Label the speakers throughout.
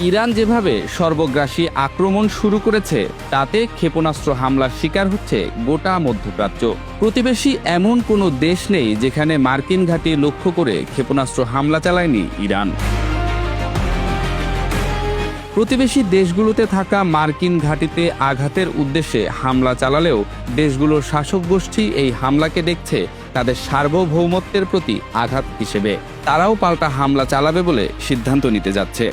Speaker 1: Iran যেভাবে সর্বগ্রাসী আক্রমণ শুরু করেছে তাতে ক্ষেপণাস্ত্র হামলার শিকার হচ্ছে গোটা মধ্যপ্রাচ্য। প্রতিবেশী এমন কোনো দেশ নেই যেখানে মার্কিন ঘাঁটি লক্ষ্য করে ক্ষেপণাস্ত্র হামলা চালায়নি ইরান। প্রতিবেশী দেশগুলোতে থাকা মার্কিন ঘাঁটিতে আঘাতের উদ্দেশ্যে হামলা চালালেও দেশগুলোর শাসক গোষ্ঠী এই হামলাকে দেখছে তাদের সার্বভৌমত্বের প্রতি আঘাত হিসেবে। তারাও পাল্টা হামলা চালাবে বলে সিদ্ধান্ত নিতে যাচ্ছে।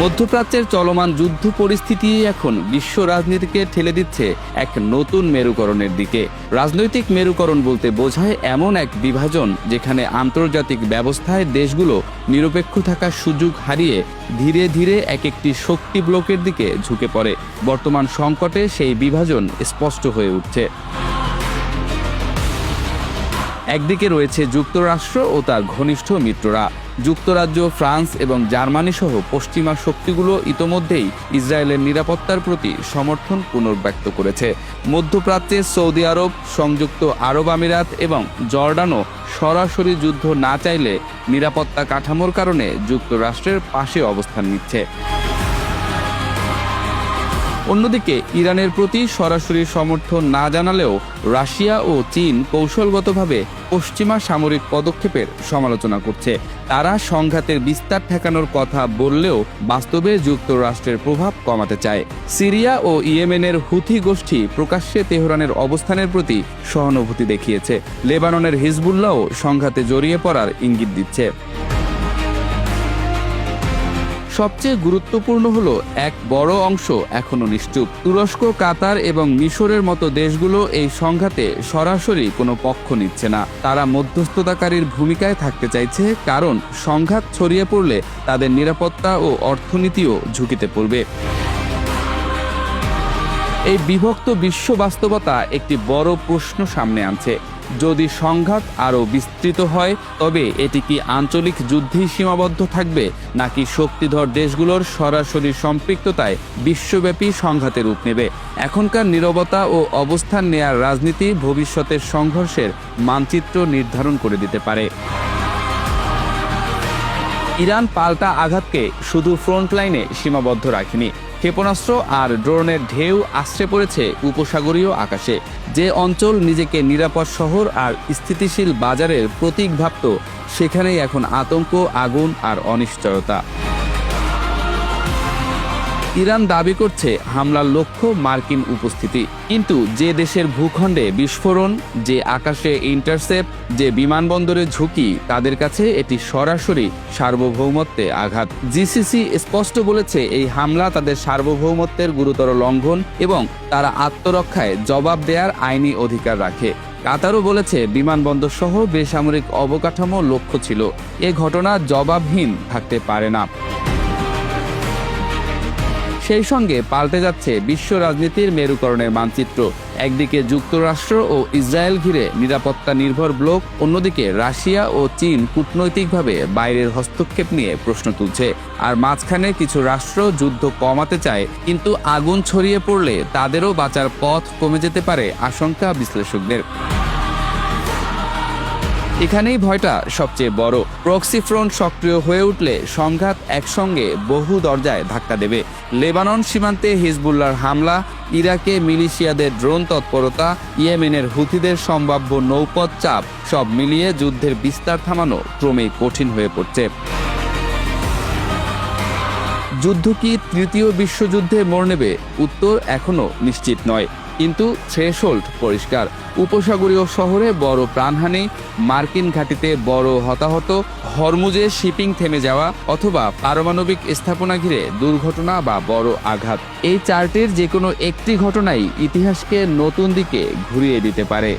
Speaker 1: মধ্যপ্রাচ্যের চলমান যুদ্ধ পরিস্থিতি এখন বিশ্ব রাজনীতিকে ঠেলে দিচ্ছে এক নতুন মেরুকরণের দিকে। রাজনৈতিক মেরুকরণ বলতে বোঝায় এমন এক বিভাজন যেখানে আন্তর্জাতিক ব্যবস্থায় দেশগুলো নিরপেক্ষ থাকার সুযোগ হারিয়ে ধীরে ধীরে এক একটি শক্তি ব্লকের দিকে ঝুঁকে পড়ে। বর্তমান সংকটে সেই বিভাজন স্পষ্ট হয়ে উঠছে। একদিকে রয়েছে যুক্তরাষ্ট্র ও তার ঘনিষ্ঠ মিত্ররা। যুক্তরাজ্য, ফ্রান্স এবং জার্মানি সহ পশ্চিমা শক্তিগুলো ইতোমধ্যেই ইসরায়েলের নিরাপত্তার প্রতি সমর্থন পুনর্ব্যক্ত করেছে। মধ্যপ্রাচ্যে সৌদি আরব, সংযুক্ত আরব আমিরাত এবং জর্ডানও সরাসরি যুদ্ধ না চাইলে নিরাপত্তা কাঠামোর কারণে যুক্তরাষ্ট্রের পাশে অবস্থান নিচ্ছে। অন্যদিকে ইরানের প্রতি সরাসরি সমর্থন না জানালেও রাশিয়া ও চীন কৌশলগতভাবে পশ্চিমা সামরিক পদক্ষেপের সমালোচনা করছে। তারা সংঘাতের বিস্তার ঠেকানোর কথা বললেও বাস্তবে যুক্তরাষ্ট্রের প্রভাব কমাতে চায়। সিরিয়া ও ইয়েমেনের হুথি গোষ্ঠী প্রকাশ্যে তেহরানের অবস্থানের প্রতি সহানুভূতি দেখিয়েছে। লেবাননের হিজবুল্লাহও সংঘাতে জড়িয়ে পড়ার ইঙ্গিত দিচ্ছে। সবচেয়ে গুরুত্বপূর্ণ হলো এক বড় অংশ এখনো নিশ্চুপ। তুরস্ক, কাতার এবং মিশরের মতো দেশগুলো এই সংঘাতে সরাসরি কোনো পক্ষ নিচ্ছে না। তারা মধ্যস্থতাকারীর ভূমিকায় থাকতে চাইছে, কারণ সংঘাত ছড়িয়ে পড়লে তাদের নিরাপত্তা ও অর্থনীতিও ঝুঁকিতে পড়বে। এই বিভক্ত বিশ্ব বাস্তবতা একটি বড় প্রশ্ন সামনে আনছে। যদি সংঘাত আরও বিস্তৃত হয় তবে এটি কি আঞ্চলিক যুদ্ধেই সীমাবদ্ধ থাকবে, নাকি শক্তিধর দেশগুলোর সরাসরি সম্পৃক্ততায় বিশ্বব্যাপী সংঘাতের রূপ নেবে? এখনকার নীরবতা ও অবস্থান নেয়ার রাজনীতি ভবিষ্যতের সংঘর্ষের মানচিত্র নির্ধারণ করে দিতে পারে। ইরান পাল্টা আঘাতকে শুধু ফ্রন্টলাইনে সীমাবদ্ধ রাখেনি। ক্ষেপণাস্ত্র আর ড্রোনের ঢেউ আশ্রে পড়েছে উপসাগরীয় আকাশে। যে অঞ্চল নিজেকে নিরাপদ শহর আর স্থিতিশীল বাজারের প্রতীক ভাবত, সেখানেই এখন আতঙ্ক, আগুন আর অনিশ্চয়তা। ইরান দাবি করছে হামলার লক্ষ্য মার্কিন উপস্থিতি, কিন্তু যে দেশের ভূখণ্ডে বিস্ফোরণ, যে আকাশে ইন্টারসেপ্ট, যে বিমানবন্দরে ঝুঁকি, তাদের কাছে এটি সরাসরি সার্বভৌমত্বে আঘাত। জিসিসি স্পষ্ট বলেছে এই হামলা তাদের সার্বভৌমত্বের গুরুতর লঙ্ঘন এবং তারা আত্মরক্ষায় জবাব দেওয়ার আইনি অধিকার রাখে। কাতারও বলেছে বিমানবন্দর সহ বেসামরিক অবকাঠামো লক্ষ্য ছিল। এ ঘটনা জবাবহীন থাকতে পারে না। সেই সঙ্গে পাল্টে যাচ্ছে বিশ্ব রাজনীতির মেরুকরণের মানচিত্র। একদিকে যুক্তরাষ্ট্র ও ইসরায়েল ঘিরে নিরাপত্তা নির্ভর ব্লক, অন্যদিকে রাশিয়া ও চীন কূটনৈতিকভাবে বাইরের হস্তক্ষেপ নিয়ে প্রশ্ন তুলছে। আর মাঝখানে কিছু রাষ্ট্র যুদ্ধ কমাতে চায়, কিন্তু আগুন ছড়িয়ে পড়লে তাদেরও বাঁচার পথ কমে যেতে পারে আশঙ্কা বিশ্লেষকদের। এখানেই ভয়টা সবচেয়ে বড়। প্রক্সি ফ্রন্ট সক্রিয় হয়ে উঠলে সংঘাত একসঙ্গে বহু দরজায় ধাক্কা দেবে। লেবানন সীমান্তে হিজবুল্লাহর হামলা, ইরাকে মিলিশিয়াদের ড্রোন তৎপরতা, ইয়েমেনের হুথিদের সম্ভাব্য নৌপথ চাপ, সব মিলিয়ে যুদ্ধের বিস্তার থামানো ক্রমেই কঠিন হয়ে পড়ছে। যুদ্ধ কি তৃতীয় বিশ্বযুদ্ধে মোড় নেবে? উত্তর এখনো নিশ্চিত নয়, কিন্তু থ্রেশহোল্ড পরিষ্কার। উপসাগরীয় শহরে বড় প্রাণহানি, মার্কিন ঘাঁটিতে বড় হতাহত, হরমুজে শিপিং থেমে যাওয়া অথবা পারমাণবিক স্থাপনা ঘিরে দুর্ঘটনা বা বড় আঘাত, এই চারটির যে কোনো একটি ঘটনাই ইতিহাসকে নতুন দিকে ঘুরিয়ে দিতে পারে।